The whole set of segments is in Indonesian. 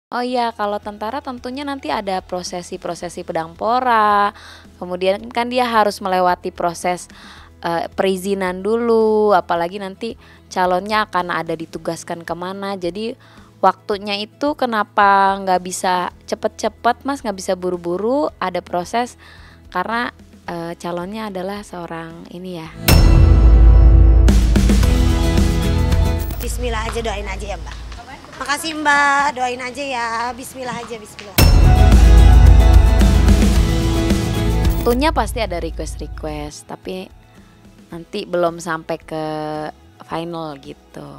Oh iya, kalau tentara tentunya nanti ada prosesi-prosesi pedang pora, kemudian kan dia harus melewati proses, perizinan dulu, apalagi nanti calonnya akan ada ditugaskan kemana. Jadi waktunya itu kenapa nggak bisa cepet-cepet Mas, nggak bisa buru-buru, ada proses karena, calonnya adalah seorang ini ya. Bismillah aja, doain aja ya Mbak. Makasih Mbak, doain aja ya. Bismillah aja, bismillah. Tentunya pasti ada request-request, tapi nanti belum sampai ke final gitu.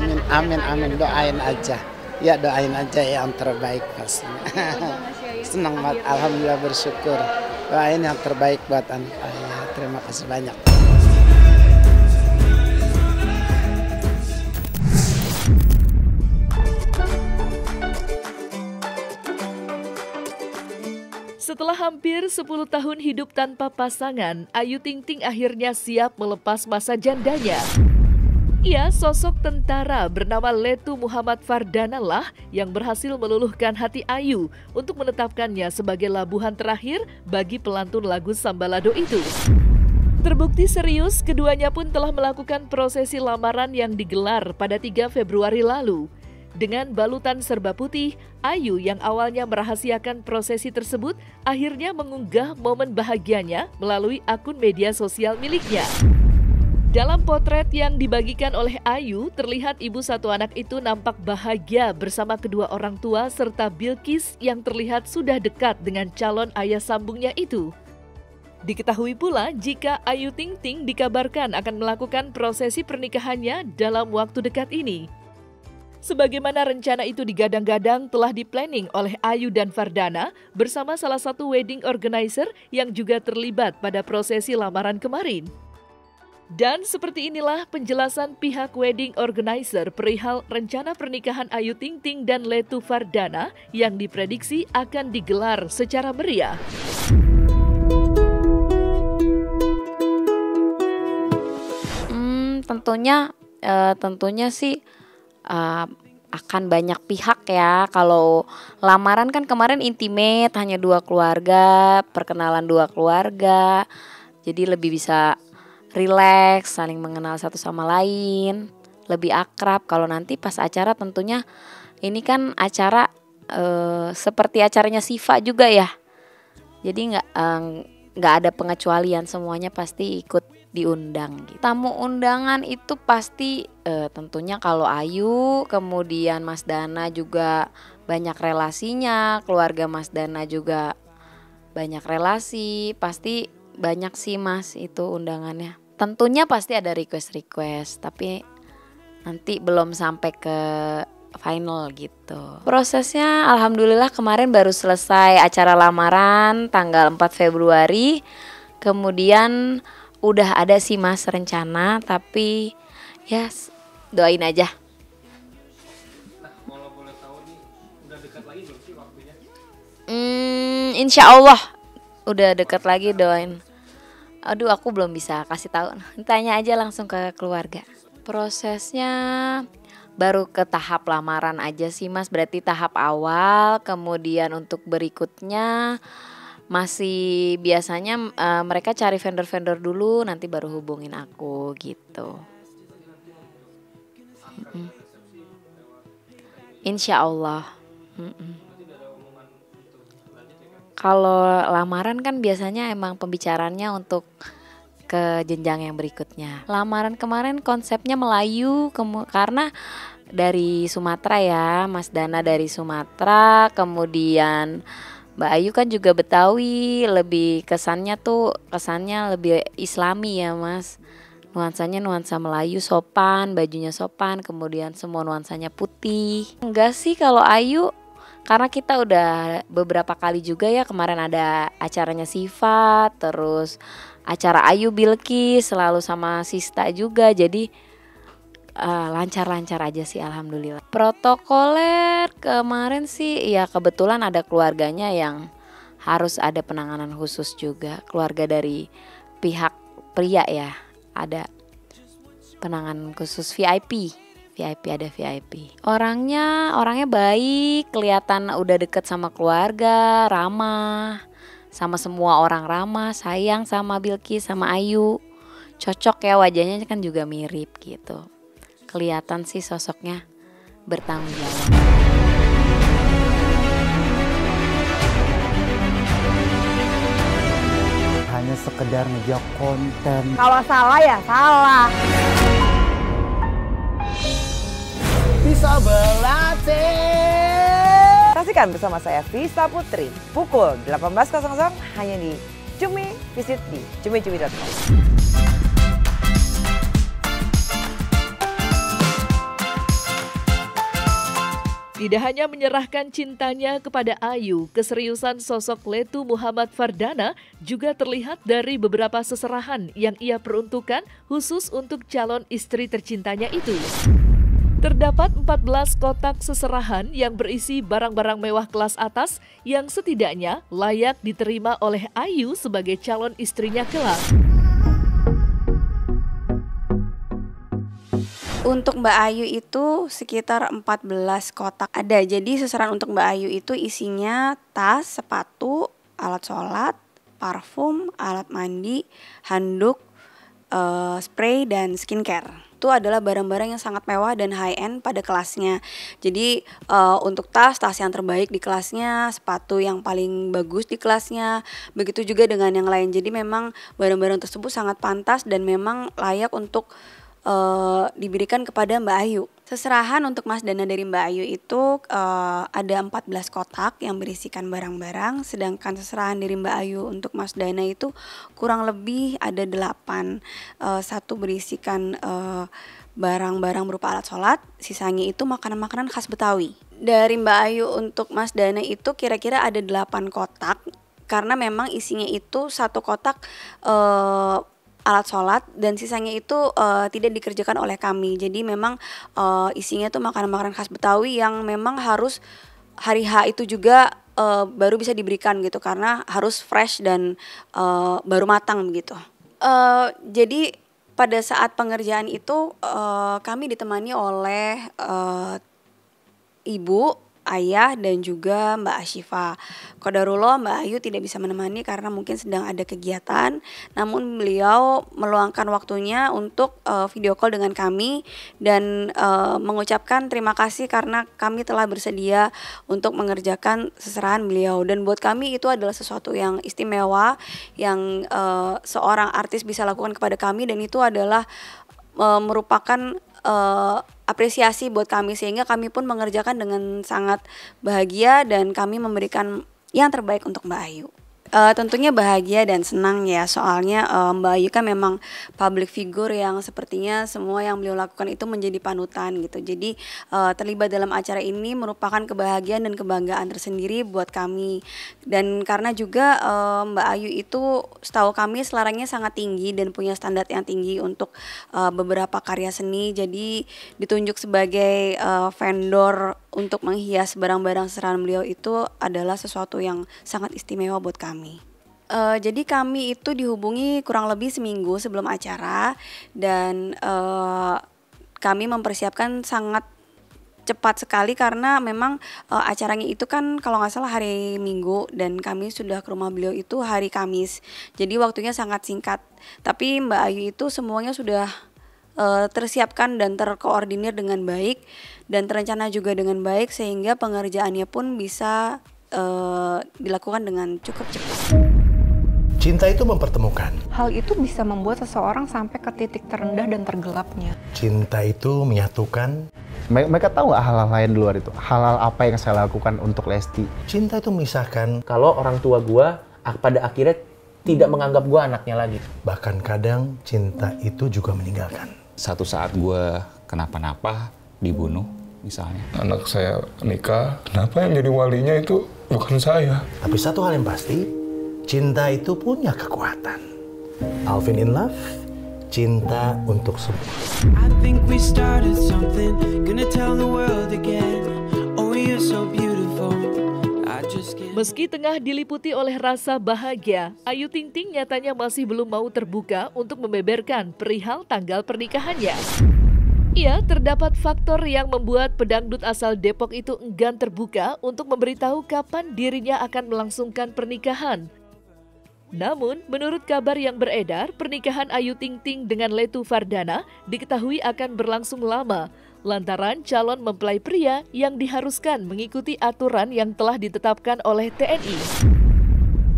Amin, amin, amin, doain aja. Ya doain aja yang terbaik pastinya. Senang banget, alhamdulillah bersyukur. Doain yang terbaik buat anak saya. Terima kasih banyak. Setelah hampir 10 tahun hidup tanpa pasangan, Ayu Ting Ting akhirnya siap melepas masa jandanya. Ia sosok tentara bernama Letu Muhammad Fardana lah yang berhasil meluluhkan hati Ayu untuk menetapkannya sebagai labuhan terakhir bagi pelantun lagu Sambalado itu. Terbukti serius, keduanya pun telah melakukan prosesi lamaran yang digelar pada 3 Februari lalu. Dengan balutan serba putih, Ayu yang awalnya merahasiakan prosesi tersebut akhirnya mengunggah momen bahagianya melalui akun media sosial miliknya. Dalam potret yang dibagikan oleh Ayu, terlihat ibu satu anak itu nampak bahagia bersama kedua orang tua serta Bilkis yang terlihat sudah dekat dengan calon ayah sambungnya itu. Diketahui pula jika Ayu Ting Ting dikabarkan akan melakukan prosesi pernikahannya dalam waktu dekat ini. Sebagaimana rencana itu digadang-gadang telah diplanning oleh Ayu dan Fardana bersama salah satu wedding organizer yang juga terlibat pada prosesi lamaran kemarin. Dan seperti inilah penjelasan pihak wedding organizer perihal rencana pernikahan Ayu Ting Ting dan Letu Fardana yang diprediksi akan digelar secara meriah. Tentunya sih akan banyak pihak ya. Kalau lamaran kan kemarin intimate, hanya 2 keluarga, perkenalan 2 keluarga. Jadi lebih bisa rileks, saling mengenal satu sama lain, lebih akrab. Kalau nanti pas acara tentunya ini kan acara seperti acaranya Siva juga ya. Jadi nggak ada pengecualian, semuanya pasti ikut diundang gitu. Tamu undangan itu pasti tentunya kalau Ayu, kemudian Mas Dana juga banyak relasinya, keluarga Mas Dana juga banyak relasi, pasti banyak sih Mas itu undangannya. Tentunya pasti ada request-request, tapi nanti belum sampai ke final gitu. Prosesnya alhamdulillah kemarin baru selesai acara lamaran tanggal 4 Februari. Kemudian udah ada sih Mas rencana, tapi ya doain aja. Nah, kalau boleh tahu nih, udah dekat lagi belum sih waktunya? Insya Allah udah dekat lagi, doain. Aduh, aku belum bisa kasih tahu. Tanya aja langsung ke keluarga. Prosesnya baru ke tahap lamaran aja sih Mas, berarti tahap awal. Kemudian untuk berikutnya masih biasanya mereka cari vendor-vendor dulu, nanti baru hubungin aku gitu. Insya Allah. Kalau lamaran kan biasanya emang pembicaraannya untuk ke jenjang yang berikutnya. Lamaran kemarin konsepnya Melayu, karena dari Sumatera ya, Mas Dana dari Sumatera, kemudian Mbak Ayu kan juga Betawi, lebih kesannya lebih Islami ya Mas. Nuansanya nuansa Melayu, sopan, bajunya sopan, kemudian semua nuansanya putih. Enggak sih kalau Ayu, karena kita udah beberapa kali juga ya, kemarin ada acaranya Siva, terus acara Ayu Bilkis selalu sama Sista juga, jadi lancar-lancar aja sih alhamdulillah. Protokoler kemarin sih ya kebetulan ada keluarganya yang harus ada penanganan khusus juga, keluarga dari pihak pria ya, ada penanganan khusus VIP VIP, ada VIP. Orangnya baik, kelihatan udah deket sama keluarga, ramah. Sama semua orang ramah, sayang sama Bilqis, sama Ayu. Cocok ya, wajahnya kan juga mirip gitu. Kelihatan sih sosoknya bertanggung jawab. Hanya sekedar ngejok konten. Kalau salah ya salah. Bisa berlatih. Saksikan bersama saya Vista Putri pukul 18.00 hanya di Cumi. Visit di cumi-cumi.com. Tidak hanya menyerahkan cintanya kepada Ayu, keseriusan sosok Letu Muhammad Fardana juga terlihat dari beberapa seserahan yang ia peruntukkan khusus untuk calon istri tercintanya itu. Terdapat 14 kotak seserahan yang berisi barang-barang mewah kelas atas yang setidaknya layak diterima oleh Ayu sebagai calon istrinya kelak. Untuk Mbak Ayu itu sekitar 14 kotak ada. Jadi seserahan untuk Mbak Ayu itu isinya tas, sepatu, alat sholat, parfum, alat mandi, handuk, spray, dan skincare. Itu adalah barang-barang yang sangat mewah dan high-end pada kelasnya. Jadi untuk tas yang terbaik di kelasnya, sepatu yang paling bagus di kelasnya, begitu juga dengan yang lain. Jadi memang barang-barang tersebut sangat pantas dan memang layak untuk diberikan kepada Mbak Ayu. Seserahan untuk Mas Dana dari Mbak Ayu itu ada 14 kotak yang berisikan barang-barang, sedangkan seserahan dari Mbak Ayu untuk Mas Dana itu kurang lebih ada 8. Satu berisikan barang-barang berupa alat sholat, sisanya itu makanan-makanan khas Betawi. Dari Mbak Ayu untuk Mas Dana itu kira-kira ada 8 kotak, karena memang isinya itu satu kotak alat sholat dan sisanya itu tidak dikerjakan oleh kami. Jadi memang isinya tuh makanan-makanan khas Betawi yang memang harus hari H itu juga baru bisa diberikan gitu, karena harus fresh dan baru matang begitu. Jadi pada saat pengerjaan itu kami ditemani oleh ibu, ayah, dan juga Mbak Ashifa. Qadarullah Mbak Ayu tidak bisa menemani karena mungkin sedang ada kegiatan, namun beliau meluangkan waktunya untuk video call dengan kami dan mengucapkan terima kasih karena kami telah bersedia untuk mengerjakan seserahan beliau. Dan buat kami itu adalah sesuatu yang istimewa yang seorang artis bisa lakukan kepada kami, dan itu adalah merupakan apresiasi buat kami, sehingga kami pun mengerjakan dengan sangat bahagia dan kami memberikan yang terbaik untuk Mbak Ayu. Tentunya bahagia dan senang ya, soalnya Mbak Ayu kan memang public figure yang sepertinya semua yang beliau lakukan itu menjadi panutan gitu. Jadi terlibat dalam acara ini merupakan kebahagiaan dan kebanggaan tersendiri buat kami. Dan karena juga Mbak Ayu itu setahu kami selarangnya sangat tinggi dan punya standar yang tinggi untuk beberapa karya seni. Jadi ditunjuk sebagai vendor untuk menghias barang-barang seserahan beliau itu adalah sesuatu yang sangat istimewa buat kami. Jadi kami itu dihubungi kurang lebih seminggu sebelum acara dan kami mempersiapkan sangat cepat sekali karena memang acaranya itu kan kalau nggak salah hari Minggu dan kami sudah ke rumah beliau itu hari Kamis. Jadi waktunya sangat singkat. Tapi Mbak Ayu itu semuanya sudah tersiapkan dan terkoordinir dengan baik dan terencana juga dengan baik sehingga pengerjaannya pun bisa dilakukan dengan cukup cepat. Cinta itu mempertemukan. Hal itu bisa membuat seseorang sampai ke titik terendah dan tergelapnya. Cinta itu menyatukan. Mereka tahu nggak hal-hal lain di luar itu? Hal-hal apa yang saya lakukan untuk Lesti? Cinta itu memisahkan. Kalau orang tua gua pada akhirnya tidak menganggap gua anaknya lagi. Bahkan kadang cinta itu juga meninggalkan. Satu saat gua kenapa-napa, dibunuh misalnya. Anak saya nikah, kenapa yang jadi walinya itu bukan saya? Tapi satu hal yang pasti, cinta itu punya kekuatan. Alvin in Love, cinta untuk semua. I think we started something, gonna tell the world again. Oh, you're so beautiful. Meski tengah diliputi oleh rasa bahagia, Ayu Ting Ting nyatanya masih belum mau terbuka untuk membeberkan perihal tanggal pernikahannya. Ya, terdapat faktor yang membuat pedangdut asal Depok itu enggan terbuka untuk memberitahu kapan dirinya akan melangsungkan pernikahan. Namun, menurut kabar yang beredar, pernikahan Ayu Ting Ting dengan Letu Fardana diketahui akan berlangsung lama, lantaran calon mempelai pria yang diharuskan mengikuti aturan yang telah ditetapkan oleh TNI.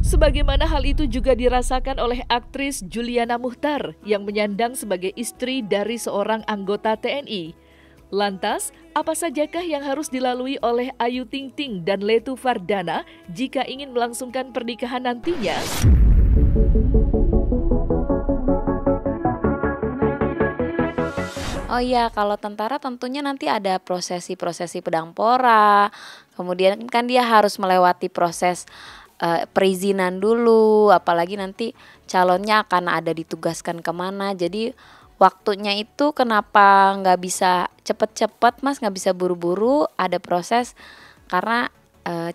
Sebagaimana hal itu juga dirasakan oleh aktris Juliana Muchtar yang menyandang sebagai istri dari seorang anggota TNI. Lantas, apa sajakah yang harus dilalui oleh Ayu Ting Ting dan Letu Fardana jika ingin melangsungkan pernikahan nantinya? Oh iya, kalau tentara tentunya nanti ada prosesi-prosesi pedang pora, kemudian kan dia harus melewati proses perizinan dulu, apalagi nanti calonnya akan ada ditugaskan kemana. Jadi waktunya itu kenapa nggak bisa cepet-cepet Mas, nggak bisa buru-buru, ada proses karena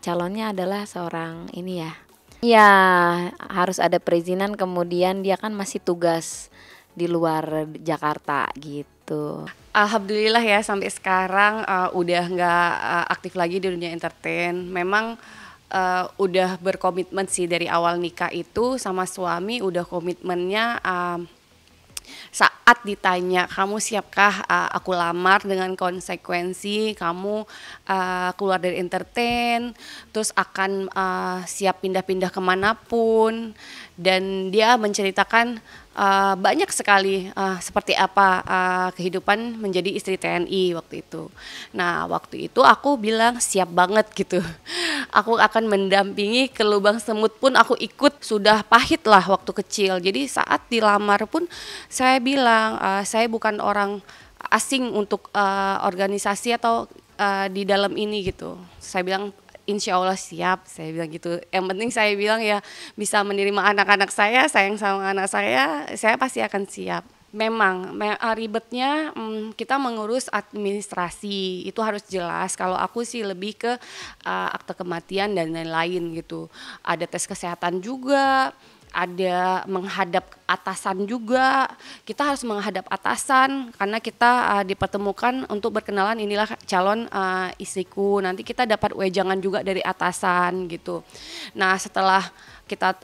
calonnya adalah seorang ini ya. Ya harus ada perizinan, kemudian dia kan masih tugas di luar Jakarta gitu. Alhamdulillah ya sampai sekarang udah nggak aktif lagi di dunia entertain. Memang udah berkomitmen sih dari awal nikah itu sama suami, udah komitmennya saat ditanya kamu siapkah aku lamar dengan konsekuensi kamu keluar dari entertain, terus akan siap pindah-pindah kemanapun, dan dia menceritakan banyak sekali seperti apa kehidupan menjadi istri TNI waktu itu. Nah waktu itu aku bilang siap banget gitu. Aku akan mendampingi ke lubang semut pun aku ikut, sudah pahit lah waktu kecil. Jadi saat dilamar pun saya bilang saya bukan orang asing untuk organisasi atau di dalam ini gitu. Saya bilang insya Allah siap, saya bilang gitu. Yang penting saya bilang ya bisa menerima anak-anak saya, sayang sama anak saya pasti akan siap. Memang ribetnya kita mengurus administrasi, itu harus jelas. Kalau aku sih lebih ke akte kematian dan lain-lain gitu. Ada tes kesehatan juga, ada menghadap atasan juga. Kita harus menghadap atasan karena kita dipertemukan untuk berkenalan, inilah calon istriku. Nanti kita dapat wejangan juga dari atasan gitu. Nah setelah kita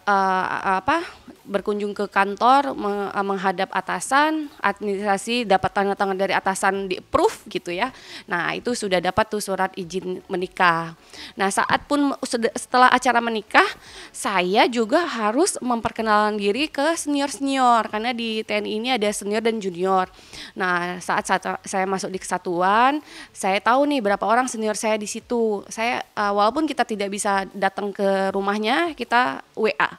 berkunjung ke kantor menghadap atasan, administrasi dapat tanda tangan dari atasan di approve gitu ya. Nah itu sudah dapat tuh surat izin menikah. Nah saat pun setelah acara menikah, saya juga harus memperkenalkan diri ke senior-senior karena di TNI ini ada senior dan junior. Nah saat saya masuk di kesatuan, saya tahu nih berapa orang senior saya di situ. Saya walaupun kita tidak bisa datang ke rumahnya, kita WA.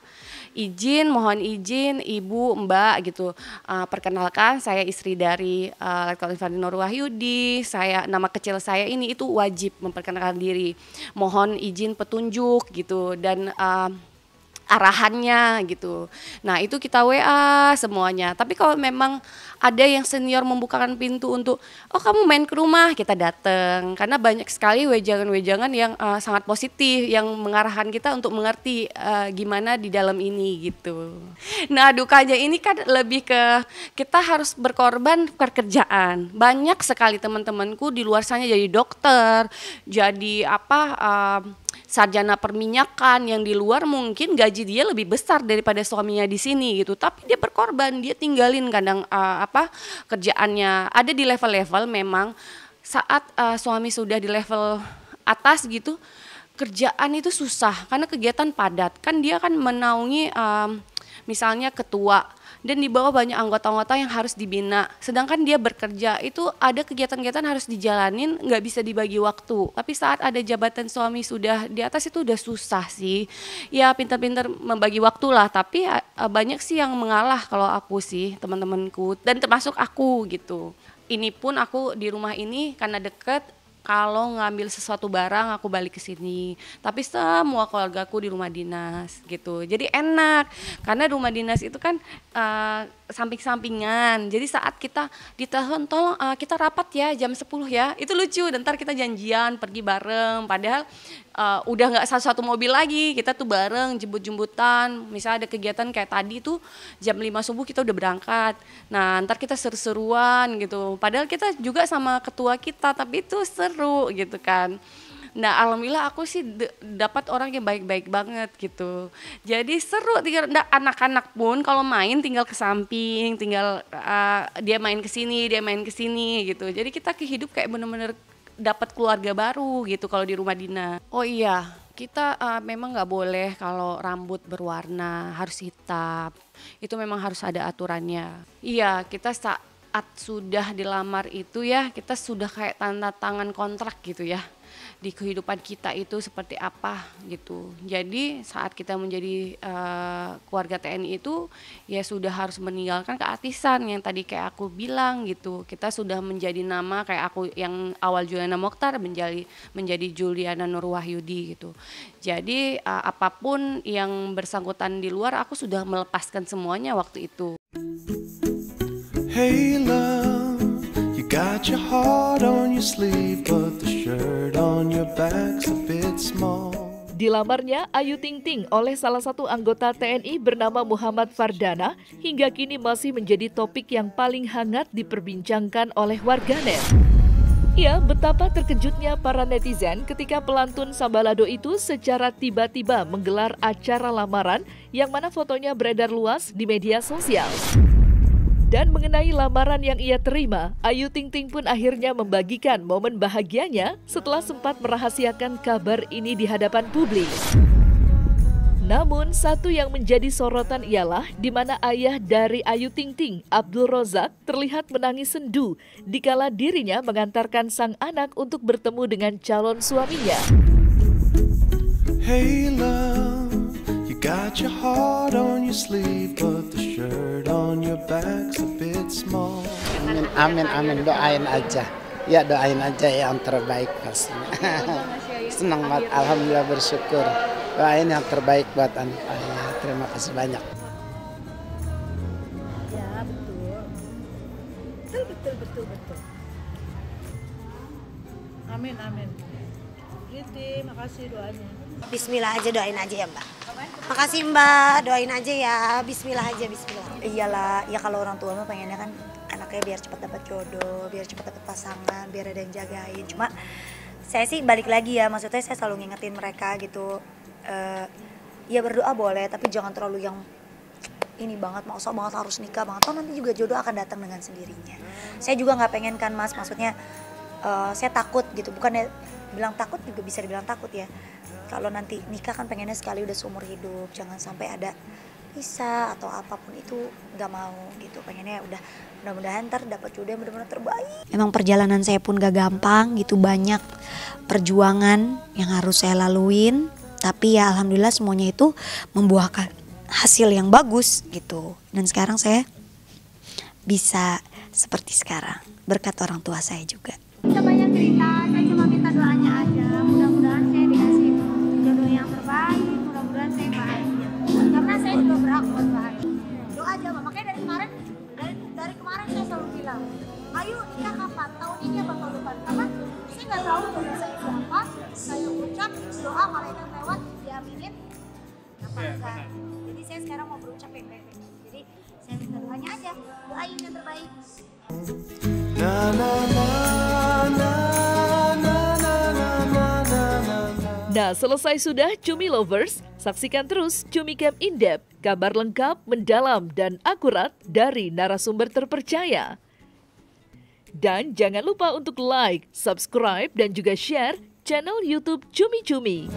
Mohon izin Ibu, Mbak gitu. Perkenalkan saya istri dari Letkol Infantri Nur Wahyudi. Nama kecil saya ini, itu wajib memperkenalkan diri. Mohon izin petunjuk gitu dan arahannya gitu. Nah itu kita WA semuanya. Tapi kalau memang ada yang senior membukakan pintu untuk kamu main ke rumah, kita datang. Karena banyak sekali wejangan-wejangan yang sangat positif yang mengarahkan kita untuk mengerti gimana di dalam ini gitu. Nah dukanya ini kan lebih ke kita harus berkorban pekerjaan. Banyak sekali teman-temanku di luar sana jadi dokter, jadi sarjana perminyakan yang di luar mungkin gaji dia lebih besar daripada suaminya di sini gitu, tapi dia berkorban, dia tinggalin kadang kerjaannya. Ada di level-level memang saat suami sudah di level atas gitu, kerjaan itu susah karena kegiatan padat. Kan dia kan menaungi misalnya ketua dan di bawah banyak anggota-anggota yang harus dibina. Sedangkan dia bekerja itu ada kegiatan-kegiatan harus dijalanin, nggak bisa dibagi waktu. Tapi saat ada jabatan suami sudah di atas itu udah susah sih. Ya pintar-pintar membagi waktu lah, tapi banyak sih yang mengalah kalau aku sih, teman-temanku dan termasuk aku gitu. Ini pun aku di rumah ini karena deket, kalau ngambil sesuatu barang aku balik ke sini. Tapi semua keluargaku di rumah dinas gitu. Jadi enak karena rumah dinas itu kan samping-sampingan. Jadi saat kita ditelepon, tolong kita rapat ya jam 10 ya. Itu lucu, dan ntar kita janjian pergi bareng. Padahal udah nggak satu mobil lagi, kita tuh bareng jemput-jemputan. Misalnya ada kegiatan kayak tadi tuh jam 5 subuh kita udah berangkat. Nah ntar kita seru-seruan gitu. Padahal kita juga sama ketua kita, tapi itu seru gitu kan. Nah alhamdulillah aku sih dapat orang yang baik-baik banget gitu. Jadi seru, anak-anak pun kalau main tinggal ke samping, tinggal dia main ke sini, dia main ke sini gitu. Jadi kita hidup kayak bener-bener dapat keluarga baru gitu kalau di rumah Dina. Oh iya, kita memang nggak boleh kalau rambut berwarna harus hitam. Itu memang harus ada aturannya. Iya, kita saat sudah dilamar itu ya, kita sudah kayak tanda tangan kontrak gitu ya. Di kehidupan kita itu seperti apa gitu. Jadi saat kita menjadi keluarga TNI itu ya sudah harus meninggalkan keartisan yang tadi kayak aku bilang gitu. Kita sudah menjadi nama kayak aku yang awal Juliana Mokhtar menjadi Juliana Nur Wahyudi gitu. Jadi apapun yang bersangkutan di luar aku sudah melepaskan semuanya waktu itu. Hey love, you got your heart on your sleeve, but the shirt on your back's a bit small. Dilamarnya Ayu Ting Ting oleh salah satu anggota TNI bernama Muhammad Fardana hingga kini masih menjadi topik yang paling hangat diperbincangkan oleh warganet. Ya, betapa terkejutnya para netizen ketika pelantun Sambalado itu secara tiba-tiba menggelar acara lamaran yang mana fotonya beredar luas di media sosial. Dan mengenai lamaran yang ia terima, Ayu Ting Ting pun akhirnya membagikan momen bahagianya setelah sempat merahasiakan kabar ini di hadapan publik. Namun, satu yang menjadi sorotan ialah di mana ayah dari Ayu Ting Ting, Abdul Rozak, terlihat menangis sendu dikala dirinya mengantarkan sang anak untuk bertemu dengan calon suaminya. Hey love, you got your heart on your sleeve, but the shirt on your back's a bit small. Amin, amin, amin. Doain aja. Ya doain aja yang terbaik pastinya. Senang banget, alhamdulillah bersyukur. Doain yang terbaik buat anak ayah. Terima kasih banyak. Ya betul. Amin. Gitu, makasih doanya. Bismillah aja, doain aja ya Mbak. Makasih Mbak, doain aja ya. Bismillah aja, bismillah. Iyalah, ya kalau orang tua mah pengennya kan anaknya biar cepat dapat jodoh, biar cepat dapat pasangan, biar ada yang jagain. Cuma saya sih balik lagi ya, maksudnya saya selalu ngingetin mereka gitu. Ya berdoa boleh, tapi jangan terlalu yang ini banget, maksa banget harus nikah banget. Toh nanti juga jodoh akan datang dengan sendirinya. Saya juga nggak pengen kan Mas, maksudnya saya takut gitu, bukannya bilang takut juga bisa dibilang takut ya. Kalau nanti nikah kan pengennya sekali udah seumur hidup, jangan sampai ada pisah atau apapun itu, nggak mau gitu. Pengennya udah mudah-mudahan ntar dapat jodoh yang benar-benar terbaik. Emang perjalanan saya pun gak gampang gitu, banyak perjuangan yang harus saya laluin. Tapi ya alhamdulillah semuanya itu membuahkan hasil yang bagus gitu. Dan sekarang saya bisa seperti sekarang berkat orang tua saya juga. Saya banyak cerita, saya cuma minta doanya aja. Mudah-mudahan saya dikasih jodoh yang terbaik, mudah-mudahan saya bahagia. Karena saya juga berhak buat bahagia. Doa aja, makanya dari kemarin saya selalu bilang, ayo nikah kapan? Tahun ini apa tahun depan? Karena saya nggak tahu jodoh saya siapa. Saya ucap doa malaikat lewat diaminin, apa enggak. Jadi saya sekarang mau berucap yang baik-baik. Jadi saya minta doanya aja, doain yang terbaik. Nah, selesai sudah Cumi Lovers, saksikan terus Cumi Camp In-Depth, kabar lengkap, mendalam, dan akurat dari narasumber terpercaya. Dan jangan lupa untuk like, subscribe, dan juga share channel YouTube Cumi Cumi.